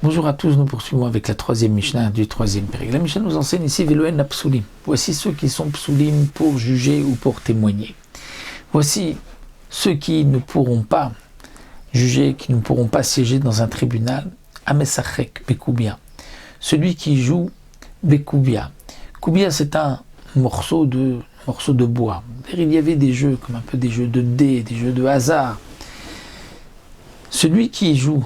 Bonjour à tous, nous poursuivons avec la troisième Mishnah du troisième péril. La Mishnah nous enseigne ici Veloen Psulim. Voici ceux qui sont Psulim pour juger ou pour témoigner. Voici ceux qui ne pourront pas juger, qui ne pourront pas siéger dans un tribunal. Amesachek Bekoubia. Celui qui joue Bekoubia. Koubia, c'est un morceau de bois. Il y avait des jeux comme un peu des jeux de dés, des jeux de hasard. Celui qui joue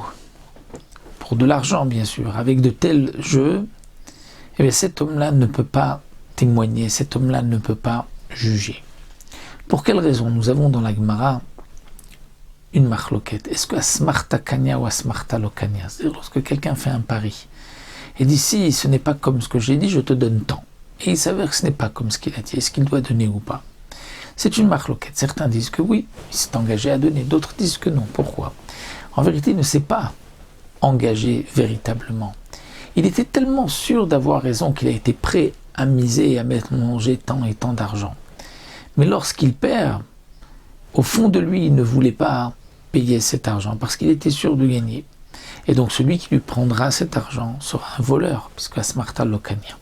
pour de l'argent, bien sûr, avec de tels jeux, eh bien cet homme-là ne peut pas témoigner, cet homme-là ne peut pas juger. Pour quelle raison? Nous avons dans la Gemara une marloquette. Est-ce que asmarta kanya ou asmarta lokanya? C'est-à-dire lorsque quelqu'un fait un pari et dit si ce n'est pas comme ce que j'ai dit, je te donne tant. Et il s'avère que ce n'est pas comme ce qu'il a dit. Est-ce qu'il doit donner ou pas? C'est une marloquette. Certains disent que oui, il s'est engagé à donner. D'autres disent que non. Pourquoi? En vérité, il ne s'est pas engagé véritablement. Il était tellement sûr d'avoir raison qu'il a été prêt à miser et à mettre manger tant et tant d'argent. Mais lorsqu'il perd, au fond de lui, il ne voulait pas payer cet argent parce qu'il était sûr de gagner. Et donc celui qui lui prendra cet argent sera un voleur, parce qu'Asmarta Lokania.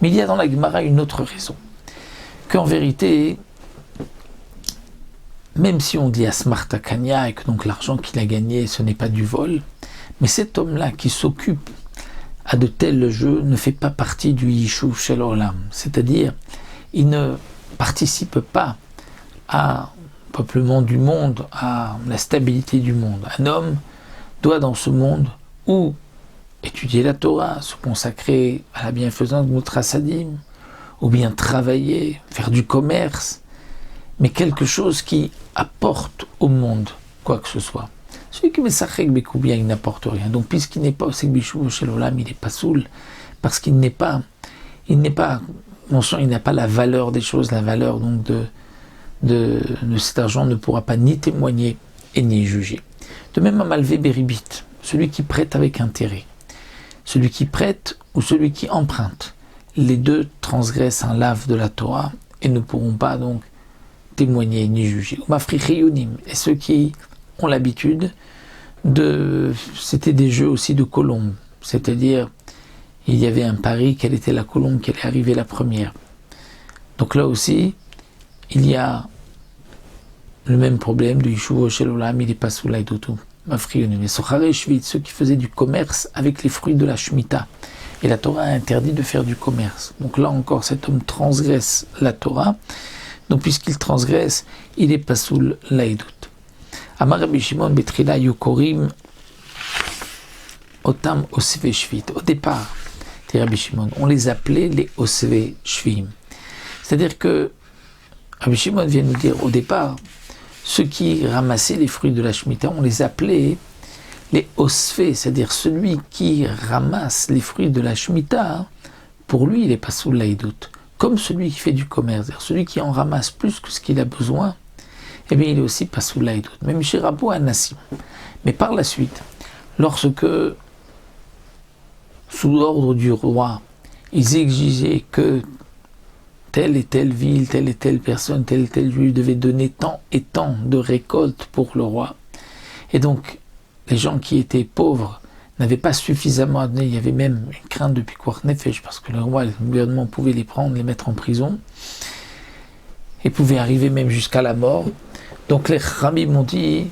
Mais il y a dans la Gemara une autre raison. Qu'en vérité, même si on dit Asmarta Kanya et que donc l'argent qu'il a gagné, ce n'est pas du vol, mais cet homme-là qui s'occupe à de tels jeux ne fait pas partie du Yishuv Shel Olam. C'est-à-dire, il ne participe pas à peuplement du monde, à la stabilité du monde. Un homme doit dans ce monde ou étudier la Torah, se consacrer à la bienfaisance de notre Hasadim, ou bien travailler, faire du commerce, mais quelque chose qui apporte au monde quoi que ce soit. Celui qui met Sachek Bekoubia, il n'apporte rien. Donc puisqu'il n'est pas au Sekbishu Shel Olam, il n'est pas soul, parce qu'il n'a pas la valeur des choses, la valeur donc de cet argent ne pourra pas ni témoigner et ni juger. De même à Malvé Beribit, celui qui prête avec intérêt. Celui qui prête ou celui qui emprunte. Les deux transgressent un lave de la Torah et ne pourront pas donc témoigner ni juger. Et ceux qui ont l'habitude c'était des jeux aussi de colombes, c'est-à-dire il y avait un pari, quelle était la colombe qui allait arriver la première. Donc là aussi, il y a le même problème de Yishuv Shel Olam, il n'est pas sous l'aïdotou. Mais ceux qui faisaient du commerce avec les fruits de la Shemitah. Et la Torah a interdit de faire du commerce. Donc là encore, cet homme transgresse la Torah. Donc puisqu'il transgresse, il est pas sous l'aïdout. Amar Rabbi Shimon Betrila Yokorim Otam Osve Shvit. Au départ, dit Rabbi Shimon, on les appelait les Osve Shvim. C'est-à-dire que Rabbi Shimon vient nous dire au départ, ceux qui ramassaient les fruits de la Shemitah, on les appelait les Osve, c'est-à-dire celui qui ramasse les fruits de la Shemitah, pour lui, il n'est pas sous l'aïdout. Comme celui qui fait du commerce, c'est-à-dire celui qui en ramasse plus que ce qu'il a besoin, eh bien, il est aussi pas sous l'aïdout. Même chez Rabbo Anassim. Mais par la suite, lorsque, sous l'ordre du roi, ils exigeaient que telle et telle ville, telle et telle personne, tel et tel juif devait donner tant et tant de récoltes pour le roi. Et donc, les gens qui étaient pauvres n'avaient pas suffisamment à donner. Il y avait même une crainte de Pikuach Nefesh, parce que le roi, le gouvernement pouvait les prendre, les mettre en prison, et pouvait arriver même jusqu'à la mort. Donc les rabbis m'ont dit,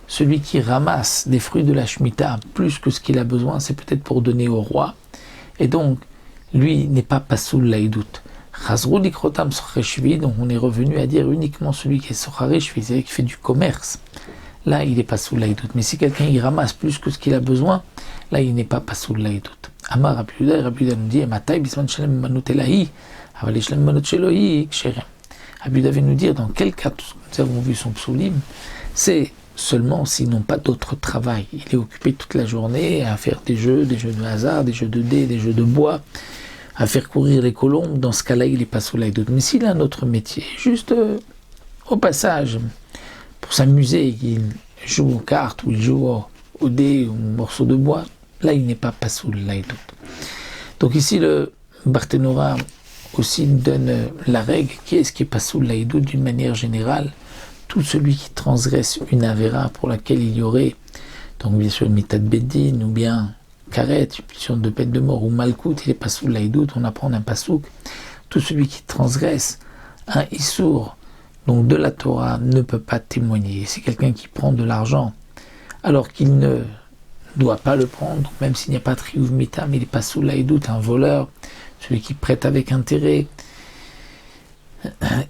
celui qui ramasse des fruits de la Shemitah plus que ce qu'il a besoin, c'est peut-être pour donner au roi. Et donc, lui n'est pas sous l'aïdout. Donc on est revenu à dire uniquement celui qui est Socharesh, c'est-à-dire qui fait du commerce. Là, il n'est pas sous l'aïdout. Mais si quelqu'un il ramasse plus que ce qu'il a besoin, là, il n'est pas sous l'aïdout. Amar Rabbi Yehuda nous dit, Matai bisman shalem manut elahi, aval shalem manut shelohi ksherem. Rabbi Yehuda vient nous dire dans quel cas tout ce que nous avons vu son psaulim, c'est seulement s'ils n'ont pas d'autre travail. Il est occupé toute la journée à faire des jeux de hasard, des jeux de dés, des jeux de bois, à faire courir les colombes. Dans ce cas-là, il n'est pas sous l'aïdout. Mais s'il a un autre métier, juste au passage, pour s'amuser, il joue aux cartes ou il joue au dés ou au morceau de bois, là, il n'est pas sous l'aïdout. Donc ici, le Barthénora aussi donne la règle, qui est-ce qui est pas sous l'aïdout d'une manière générale, tout celui qui transgresse une avéra pour laquelle il y aurait, donc bien sûr, mitat beddin, ou bien karet, une punition de peine de mort, ou malkout, il est pasoul laïdout, on apprend d'un pasouk, tout celui qui transgresse un issour, donc de la Torah, ne peut pas témoigner. C'est quelqu'un qui prend de l'argent alors qu'il ne doit pas le prendre, même s'il n'y a pas de triouf mitam, il est pasoul laïdout, un voleur, celui qui prête avec intérêt.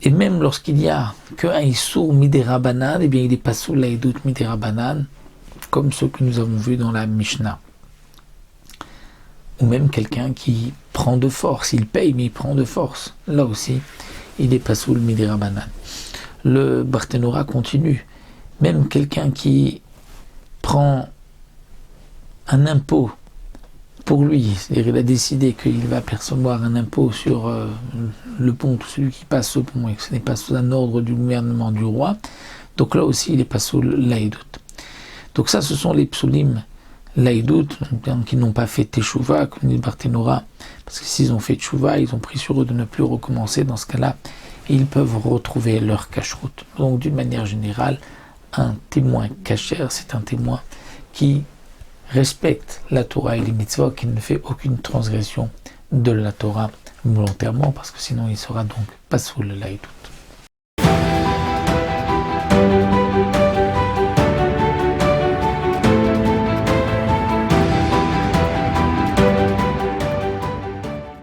Et même lorsqu'il n'y a qu'un issour midera banan, eh bien il est pasoul laïdout midera banan, comme ce que nous avons vu dans la Mishnah. Ou même quelqu'un qui prend de force, il paye mais il prend de force. Là aussi, il est pasoul midera banan. Le Barthénora continue. Même quelqu'un qui prend un impôt pour lui, c'est-à-dire il a décidé qu'il va percevoir un impôt sur le pont, tout celui qui passe au pont, et que ce n'est pas sous un ordre du gouvernement du roi, donc là aussi il est pasoul laïdout. Donc ça, ce sont les psulim laïdout, qui n'ont pas fait teshuva, comme dit le Barthénora, parce que s'ils ont fait teshuva, ils ont pris sur eux de ne plus recommencer. Dans ce cas-là, ils peuvent retrouver leur cacheroute. Donc d'une manière générale, un témoin kasher, c'est un témoin qui respecte la Torah et les mitzvot, qui ne fait aucune transgression de la Torah volontairement, parce que sinon il sera donc pasoul laïdout.